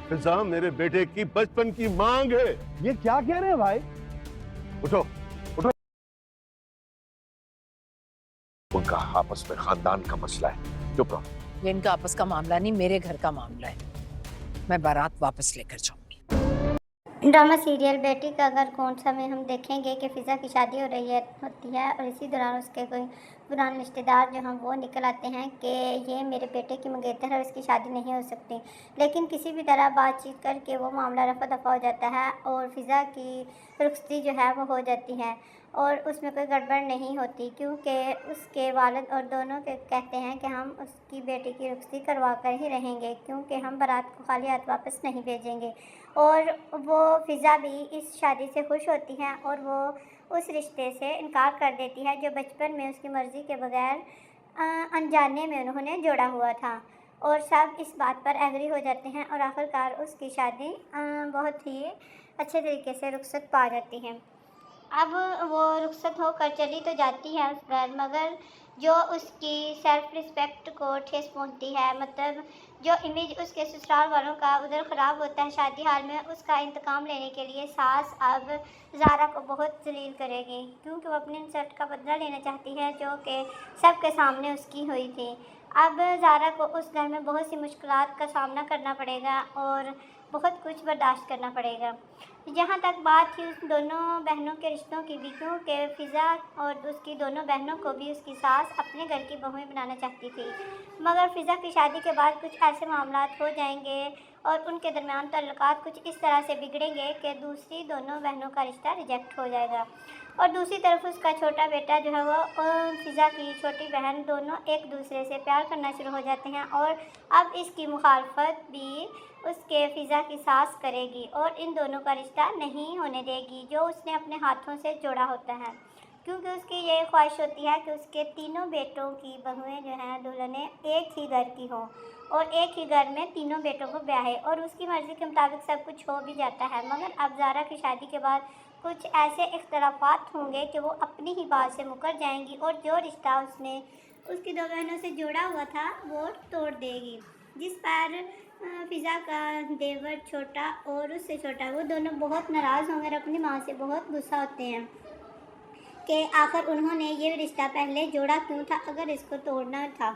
फिजा मेरे बेटे की बचपन की मांग है। ये क्या कह रहे हैं भाई? उठो उठो। उनका आपस में खानदान का मसला है, चुप रहो। ये इनका आपस का मामला नहीं, मेरे घर का मामला है। मैं बारात वापस लेकर जाऊंगी। ड्रामा सीरियल बेटी का घर कौन सा में हम देखेंगे कि फिज़ा की शादी होती है और इसी दौरान उसके कोई पुराने रिश्तेदार जो हैं वो निकल आते हैं कि ये मेरे बेटे की मंगेतर है और इसकी शादी नहीं हो सकती। लेकिन किसी भी तरह बातचीत करके वो मामला रफा दफा हो जाता है और फिज़ा की रुखसती जो है वो हो जाती है और उसमें कोई गड़बड़ नहीं होती, क्योंकि उसके वालिद और दोनों के कहते हैं कि हम उसकी बेटी की रुखसती करवा कर ही रहेंगे, क्योंकि हम बारात को खाली हाथ वापस नहीं भेजेंगे। और वो फिज़ा भी इस शादी से खुश होती हैं और वो उस रिश्ते से इनकार कर देती है जो बचपन में उसकी मर्ज़ी के बगैर अनजाने में उन्होंने जोड़ा हुआ था। और सब इस बात पर एग्री हो जाते हैं और आखिरकार उसकी शादी बहुत ही अच्छे तरीके से रुखसत पा जाती है। अब वो रुखसत होकर चली तो जाती है उस घर, मगर जो उसकी सेल्फ रिस्पेक्ट को ठेस पहुंचती है, मतलब जो इमेज उसके ससुराल वालों का उधर ख़राब होता है शादी हाल में, उसका इंतकाम लेने के लिए सास अब ज़ारा को बहुत जलील करेगी, क्योंकि वो अपनी इंसल्ट का बदला लेना चाहती है जो कि सबके सामने उसकी हुई थी। अब ज़ारा को उस घर में बहुत सी मुश्किलात का सामना करना पड़ेगा और बहुत कुछ बर्दाश्त करना पड़ेगा। जहाँ तक बात थी उस दोनों बहनों के रिश्तों की भी, क्योंकि फिज़ा और उसकी दोनों बहनों को भी उसकी सास अपने घर की बहुएं बनाना चाहती थी, मगर फिज़ा की शादी के बाद कुछ ऐसे मामलात हो जाएंगे और उनके दरमियान ताल्लुकात कुछ इस तरह से बिगड़ेंगे कि दूसरी दोनों बहनों का रिश्ता रिजेक्ट हो जाएगा। और दूसरी तरफ उसका छोटा बेटा जो है वो फिज़ा की छोटी बहन, दोनों एक दूसरे से प्यार करना शुरू हो जाते हैं और अब इसकी मुखालफत भी उसके फिज़ा की सास करेगी और इन दोनों का रिश्ता नहीं होने देगी जो उसने अपने हाथों से जोड़ा होता है, क्योंकि उसकी ये ख्वाहिश होती है कि उसके तीनों बेटों की बहुएं जो हैं दुल्हनें एक ही घर की हों और एक ही घर में तीनों बेटों को ब्याहे, और उसकी मर्ज़ी के मुताबिक सब कुछ हो भी जाता है। मगर अब ज़ारा की शादी के बाद कुछ ऐसे इख्तलाफात होंगे कि वो अपनी ही बात से मुकर जाएंगी और जो रिश्ता उसने उसकी दो बहनों से जोड़ा हुआ था वो तोड़ देगी, जिस पर फिज़ा का देवर छोटा और उससे छोटा वो दोनों बहुत नाराज़ होंगे और अपनी माँ से बहुत गुस्सा होते हैं कि आखिर उन्होंने ये रिश्ता पहले जोड़ा क्यों था अगर इसको तोड़ना था।